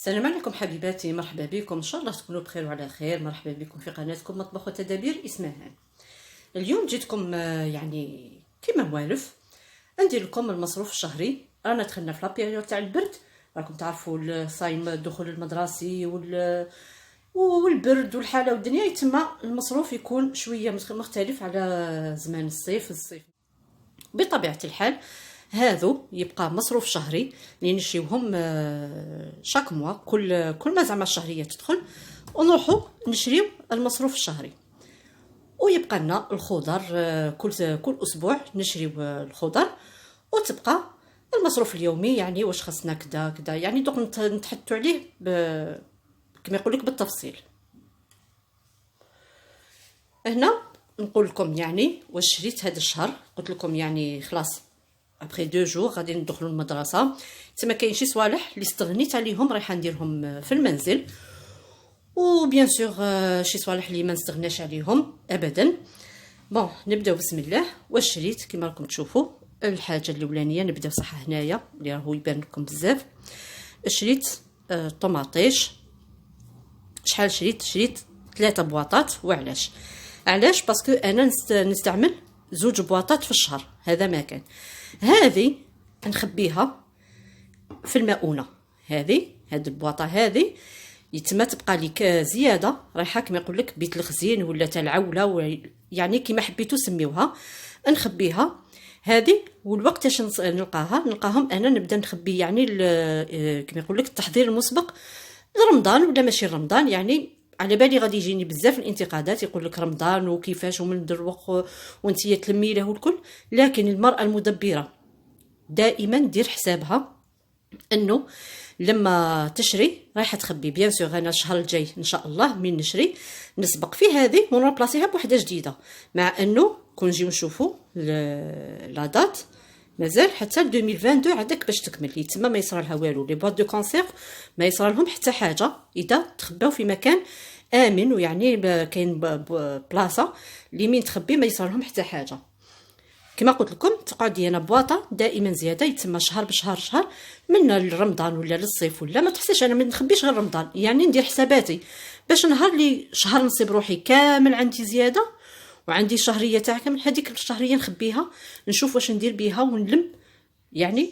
السلام عليكم حبيباتي، مرحبا بكم. ان شاء الله تكونوا بخير وعلى خير. مرحبا بكم في قناتكم مطبخ وتدابير اسمهان. اليوم جيتكم يعني كيما موالف ندير لكم المصروف الشهري. رانا دخلنا في لابيريود تاع البرد، راكم تعرفوا الصايم الدخول المدرسي والبرد والحاله والدنيا، يتما المصروف يكون شويه مختلف على زمان الصيف. بطبيعه الحال هذو يبقى مصروف شهري اللي نشريوهم شاك موا، كل ما زعما الشهريه تدخل ونروحوا نشريو المصروف الشهري. ويبقى لنا الخضر كل اسبوع نشريو الخضر، وتبقى المصروف اليومي يعني واش خصنا كذا يعني دوك نتحدثوا عليه كما يقول لك بالتفصيل. هنا نقول لكم يعني واش شريت هذا الشهر. قلت لكم يعني خلاص ابري 2 جور غادي ندخلوا المدرسه، تما كاين شي صوالح اللي استغنيت عليهم رايحه نديرهم في المنزل، وبيان سور شي صوالح اللي ما نستغناش عليهم ابدا. بون نبداو بسم الله. واش شريت؟ كما راكم تشوفوا الحاجه الاولانيه نبداو صح هنايا اللي راهو يبان لكم بزاف. شريت طوماطيش. شحال شريت 3 بواطات. وعلاش؟ باسكو انا نستعمل 2 بواطات في الشهر، هذا ما كان. هذه نخبيها في المؤونه، هذه البواطه هذه يتما تبقى لك زياده رايحه كما يقول لك بيت الخزين ولا تاع العوله، يعني كما حبيتو سميوها. نخبيها هذه، والوقت نلقاهم انا نبدا نخبي يعني كما يقول لك التحضير المسبق لرمضان ولا ماشي رمضان. يعني على بالي غادي يجيني بزاف الانتقادات، يقول لك رمضان وكيفاش ومن دروق وانتي تلمي له والكل، لكن المراه المدبره دائما دير حسابها انه لما تشري رايحه تخبي. بيان سور انا الشهر الجاي ان شاء الله من نشري نسبق في هذه ونربلاصيها بوحده جديده، مع انه كون نجيو نشوفوا لا دات مازال حتى 2022 عندك باش تكمل، يتما ما يصرى لها والو. لي بواط دو كونسيرف ما يصرى لهم حتى حاجه اذا تخباو في مكان امن، ويعني كاين بلاصه اللي مين تخبي ما يصرى لهم حتى حاجه. كما قلت لكم تقعد انا بواطه دائما زياده، يتما شهر بشهر من رمضان ولا للصيف ولا ما تحسش انا ما نخبيش غير رمضان، يعني ندير حساباتي باش نهار اللي شهر نصيب روحي كامل عندي زياده وعندي شهريه تاع كامل، هذيك الشهريه نخبيها نشوف واش ندير بها ونلم، يعني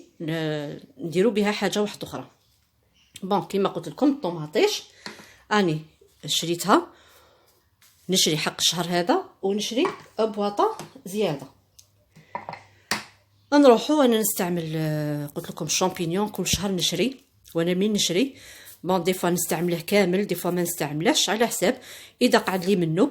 نديرو بها حاجه واحده اخرى. بون كما قلت لكم الطوماطيش اني شريتها، نشري حق الشهر هذا ونشري بواطه زياده. نروحوا انا نستعمل قلت لكم الشامبينيون كل شهر نشري، وانا من نشري بون دي فوا نستعمله كامل دي فوا ما نستعملهش، على حساب اذا قعد لي منه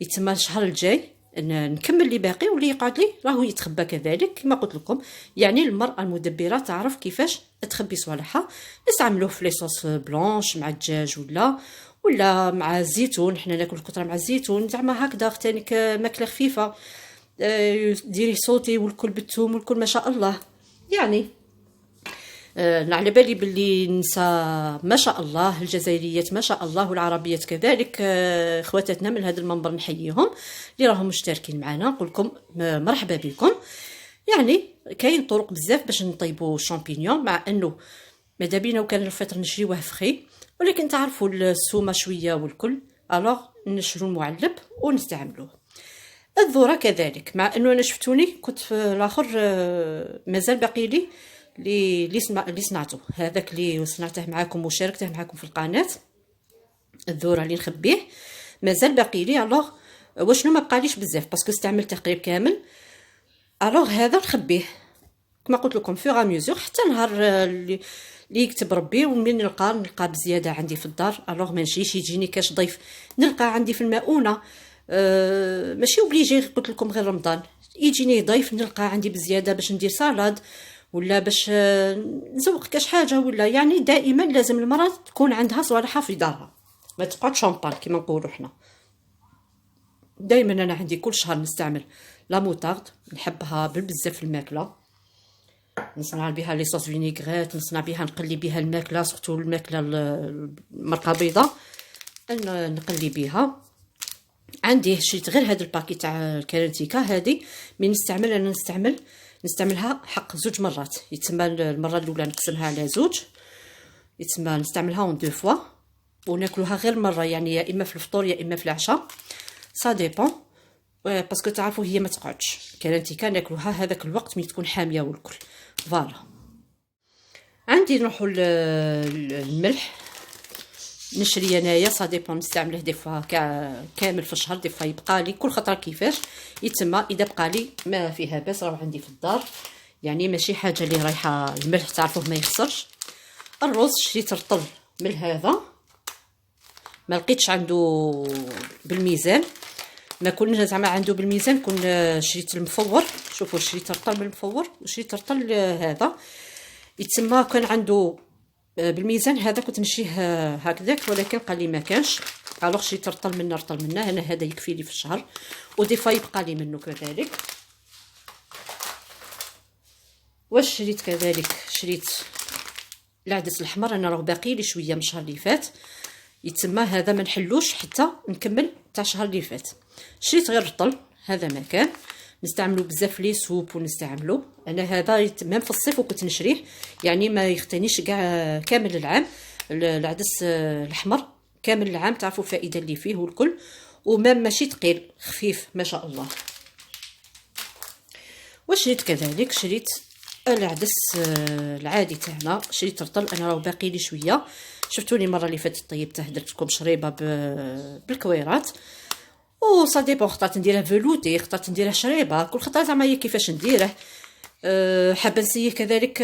يتما الشهر الجاي نكمل لي باقي، واللي يقعد لي راهو يتخبى كذلك. كما قلت لكم يعني المراه المدبره تعرف كيفاش تخبي صوالحها. نستعملوه في لي صوص بلونش مع الدجاج ولا مع الزيتون، حنا ناكل الكثره مع الزيتون زعما هكذا ثاني ماكله خفيفه، ديريه صوتي والكل بالثوم والكل ما شاء الله. يعني على بالي باللي نساء ما شاء الله الجزائريات ما شاء الله والعربيات كذلك خواتاتنا من هذا المنبر نحييهم اللي راهم مشتركين معنا، نقول لكم مرحبا بكم. يعني كاين طرق بزاف باش نطيبوا الشامبينيون، مع انه ماذا بينا وكان الفطر نشريوه فخي، ولكن تعرفوا السومه شويه والكل الوغ نشرو المعلب ونستعملوه. الذره كذلك، مع انه انا شفتوني كنت في الاخر مازال باقي لي اللي صنعته، هذاك اللي صنعته معكم وشاركته معكم في القناه، الذره اللي نخبيه مازال باقي لي. الوغ واشنو ما بقاليش بزاف باسكو استعملت تقريب كامل، الوغ هذا نخبيه كما قلت لكم فيغ ميزور حتى نهار اللي يكتب ربي ومن نلقى بزياده عندي في الدار. الوغ ما نجيش يجيني كاش ضيف نلقى عندي في المؤونه، ماشي اوبليجي قلت لكم غير رمضان يجيني ضيف نلقى عندي بزياده باش ندير سالاد ولا باش نزوق كاش حاجه، ولا يعني دائما لازم المراه تكون عندها صوالحها في دارها، ما تقعد شامبان كما نقولوا حنا. دائما انا عندي كل شهر نستعمل لا موطارد، نحبها بزاف في الماكله، نصنع بها لي صوص فينيغريت، نصنع بها نقلي بها الماكله سورتو الماكله المرقه بيضاء نقلي بها. عندي شريت غير هذا الباكي تاع الكارنتيكا، هذه من نستعملها حق 2 مرات، يتسمى المره الاولى نقسمها على 2 يتسمى نستعملها اون دو فوا وناكلوها غير مره، يعني يا اما في الفطور يا اما في العشاء، سا ديبون. باسكو تعرفوا هي ما تقعدش، كانت ناكلوها هذاك الوقت ملي تكون حاميه والكل. فوالا عندي نروحوا الملح، نشري انايا سا ديبون، نستعمله دي فوا كامل في الشهر، دي فوا يبقى لي كل خطره كيفاش يتسمى. اذا بقى لي ما فيها باس راه عندي في الدار، يعني ماشي حاجه اللي رايحه. الملح تعرفوه ما يخسرش. الرز شريت رطل من هذا، ما لقيتش عنده بالميزان، ما كون زعما عنده بالميزان كون شريت المفور. شوفوا شريت رطل من المفور وشريت رطل هذا يتسمى كان عنده بالميزان، هذا كنت نشريه هكذاك، ولكن قال لي ما كانش، الوغ شريت رطل منه. انا هذا يكفي لي في الشهر، ودي فوا يبقى لي منه كذلك. واش شريت كذلك؟ شريت العدس الاحمر، انا راه باقي لي شويه من الشهر اللي فات، يتسمى هذا ما نحلوش حتى نكمل تاع الشهر اللي فات. شريت غير رطل، هذا ما كان نستعملو بزاف لي سوب ونستعملو. انا هذا ميم في الصيف وكنت نشريه، يعني ما يختنيش كاع كامل العام. العدس الاحمر كامل العام، تعرفوا الفائده اللي فيه والكل، ومام ماشي ثقيل، خفيف ما شاء الله. وشريت كذلك شريت العدس العادي تاعنا، شريت رطل، انا راه باقي لي شويه. شفتوني المره اللي فاتت طيبته، درت لكم شريبه بالكويرات، و صا ديبون، خطات نديره فلوتي، خطات نديره شريبه، كل خطره زعما هي كيفاش نديره. حابه نسيه كذلك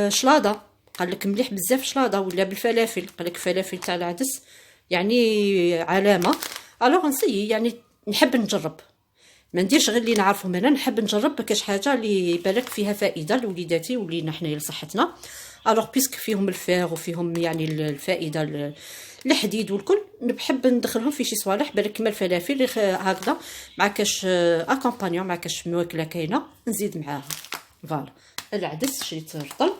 شلاضه، قال لك مليح بزاف شلاضه، ولا بالفلافل، قال لك فلافل تاع العدس يعني علامه. الوغ نسيي، يعني نحب نجرب، ما نديرش غير اللي نعرفهم انا، نحب نجرب كاش حاجه اللي بالك فيها فائده لوليداتي ولينا حنايا لصحتنا. الوغ بيسك فيهم الفيغ وفيهم يعني الفائده الحديد والكل، نحب ندخلهم في شي صوالح بالك كيما الفلافل هكذا، مع كاش اكومبانيون، مع كاش ماكله كاينه نزيد معاها. فوالا العدس شريت رطل.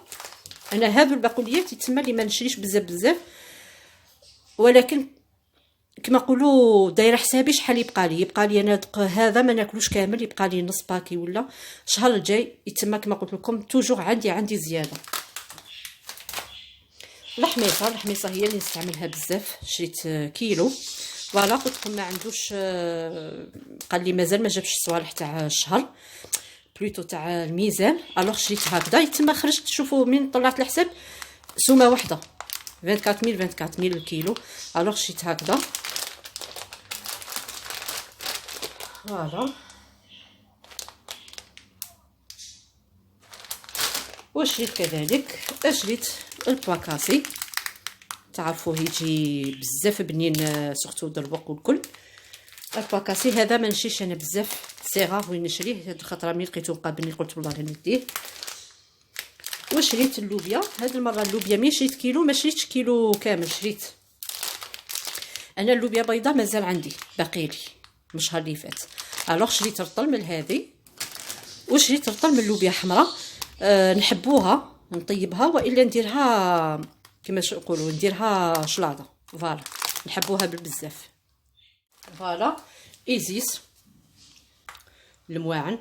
انا هادو البقوليات يتسمى لي ما نشريش بزاف، ولكن كما نقولوا دايره حسابي شحال يبقى لي انا هذا ما ناكلوش كامل، يبقى لي نص باكي ولا الشهر الجاي يتسمى كما قلت لكم توجور عندي زياده. الحميصه هي اللي نستعملها بزاف، شريت كيلو. فوالا قلت لكم ما عندوش، قال لي مازال ما جابش الصوالح تاع الشهر بلوتو تاع الميزان. الوغ شريت هكذا يتسمى خرجت، شوفوا من طلعت الحساب سومه واحده 24000 الكيلو. الوغ شريت هكذا. فوالا وشريت كذلك شريت البواكاسي، تعرفوه يجي بزاف بنين، سورتو دروق والكل. البواكاسي هذا ما نشريش انا بزاف، صغار وين نشريه، هاد الخطره ملي لقيتو مقابلني قلت والله نديه. وشريت اللوبيا، هاد المره اللوبيا مي شريت كيلو، ما شريتش كيلو كامل، شريت انا اللوبيا بيضاء مازال عندي باقي لي من الشهر اللي فات. الوغ شريت رطل من هذه، وشريت رطل من اللوبيا حمراء. نحبوها نطيبها، والا نديرها كما نقولوا نديرها شلاضه. فوالا نحبوها بزاف. فوالا ايزيس المواعن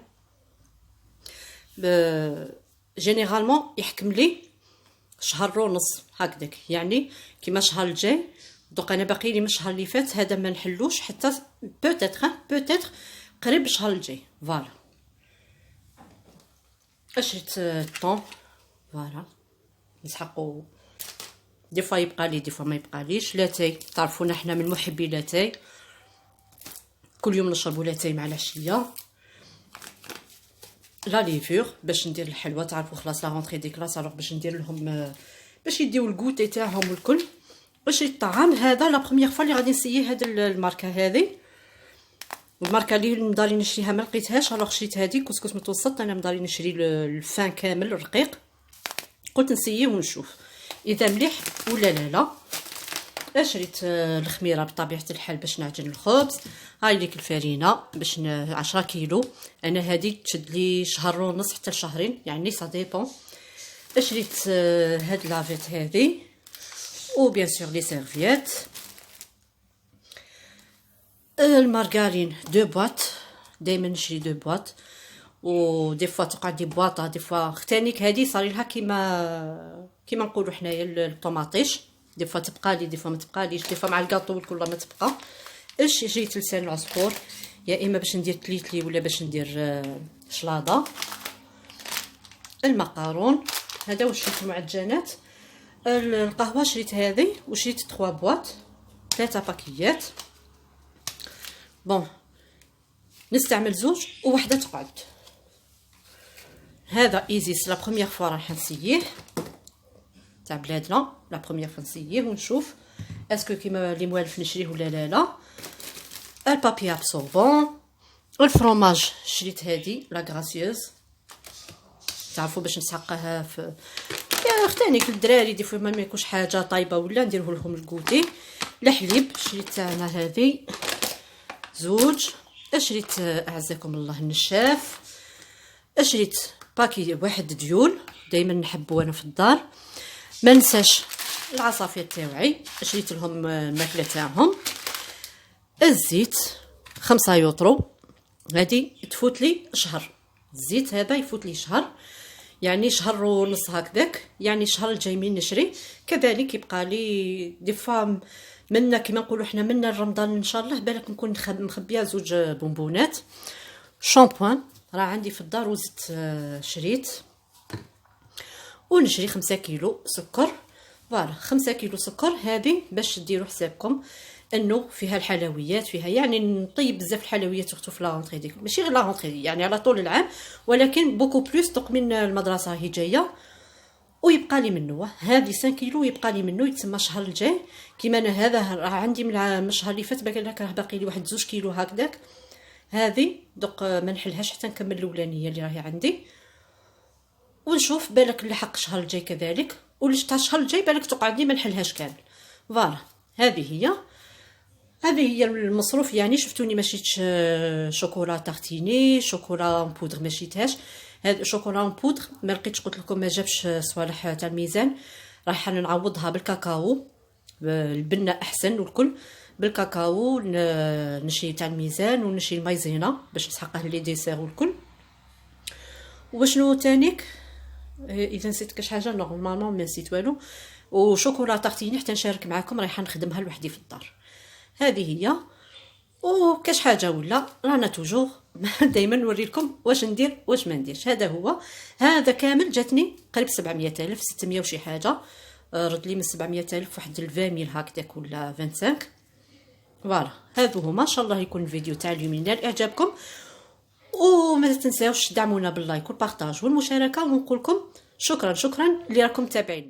جينيرالمون يحكم لي شهر ونص هكذاك، يعني كيما الشهر الجاي دوك انا باقي لي من الشهر اللي فات، هذا ما نحلوش حتى بوتيتر قريب الشهر الجاي. فوالا شريت الطون، فوالا نسحقو، دي فوا يبقى لي دي فوا ما يبقى ليش. لاتاي تعرفونا حنا من محبي لاتاي، كل يوم نشربوا لاتاي مع العشيه. لا ليفور باش ندير الحلوه، تعرفوا خلاص لا رونطري دي كلاس، الوغ باش ندير لهم باش يديو الكوتي تاعهم والكل. وشريت الطعام هذا لا بروميير فوا اللي غادي نسيي هاد الماركه هذه، الماركه اللي مداري نشريها ما لقيتهاش، الوغ شريت هذه كسكس متوسط. انا مداري نشري الفان كامل رقيق، قلت نسييه ونشوف اذا مليح ولا لا. شريت الخميره بطبيعه الحال باش نعجن الخبز. هاي ليك الفرينه باش 10 كيلو، انا هذه تشد لي شهر ونص حتى لشهرين، يعني سا ديبون. شريت هاد لافيت هذه، و بيان سور لي سيرفيات. المارغرين 2 بواط، دائما نشري 2 بواط. ودي فوا تقعد دي بواطه، دي فوا ختانيك هذه صاري لها كيما نقولوا حنايا الطوماطيش، دي فوا تبقى لي، دي فوا ما تبقاليش، دي فوا مع الكاطو والكل ما تبقى. اش جيت لسان العصفور، يا اما باش ندير تليتلي ولا باش ندير شلاضه. المقارون هذا واش شريت المعجنات. القهوه شريت هذه وشريت 3 بواط 3 باكيات. بون نستعمل زوج ووحده تقعد. هذا ايزيس لا بروميير فوا راح نسييه تاع بلادنا، لا بروميير فوا نسييه ونشوف اسكو كيما اللي موالف نشريه ولا لا. البابي ابسوربون. الفرomage شريت هذه لا غراسيوز، تعرفوا باش نسحقها في يا اختانيك الدراري دي فوا ما ياكلوش حاجه طايبه ولا نديره لهم الكوتي. الحليب شريت تاعنا هذه زوج. شريت اعزكم الله النشاف. شريت باكي واحد ديول، دائما نحبو انا في الدار. ما ننساش العصافير تاوعي شريت لهم الماكله تاعهم. الزيت 5 يوطرو، هذه تفوت لي شهر. الزيت هذا يفوت لي شهر، يعني شهر ونص هكذاك، يعني الشهر الجاي من نشري كذلك يبقى لي دي فام منا كيما نقولوا حنا منا رمضان ان شاء الله. بالك نكون مخبيه زوج بونبونات. شامبوان راه عندي في الدار وزدت شريت. ونشري 5 كيلو سكر. فوالا 5 كيلو سكر. هذه باش ديروا حسابكم انه فيها الحلويات، فيها يعني نطيب بزاف الحلويات سورتو في لا رونطري ديك، ماشي غير لا رونطري يعني على طول العام، ولكن بوكو بلوس دوك من المدرسه هي جايه ويبقى لي منه. هذه 5 كيلو يبقى لي منه، يتسمى الشهر الجاي. كيما انا هذا راه عندي من الشهر اللي فات باقي لك، راه باقي لي واحد 2 كيلو هكذاك. هذه دوك ما نحلهاش حتى نكمل الاولانيه اللي راهي عندي، ونشوف بالك نلحق الشهر الجاي كذلك، وليش تاع الشهر الجاي بالك تقعد لي ما نحلهاش كامل. فوالا هذه هي المصروف. يعني شفتوني ما شريتش شوكولا تارتيني، شوكولا بودر ما شريتهاش. هذا شوكولا بودر ما لقيتش، قلت لكم ما جابش صوالح تاع الميزان، راح نعوضها بالكاكاو، البنه احسن والكل بالكاكاو. نشري تاع الميزان ونشري المايزينا باش نسحقه لي ديسير والكل. وشنو تانيك اذا نسيت كاش حاجه نورمالمون ما نسيت والو. وشوكولا تارتيني حتى نشارك معكم، رايحه نخدمها لوحدي في الدار. هذه هي. وكاش حاجه ولا رانا توجور دائما نوريلكم واش ندير واش ما نديرش. هذا هو. هذا كامل جاتني قريب 700,000 600 وشي حاجه. رد لي من 700,000 واحد 20,000 هكذاك ولا 25. فوالا هذو هما. ان شاء الله يكون الفيديو تاع اليوم ينال اعجابكم، وما تنساوش تدعمونا باللايك والبارطاج والمشاركه. ونقول لكم شكرا اللي راكم تابعينا.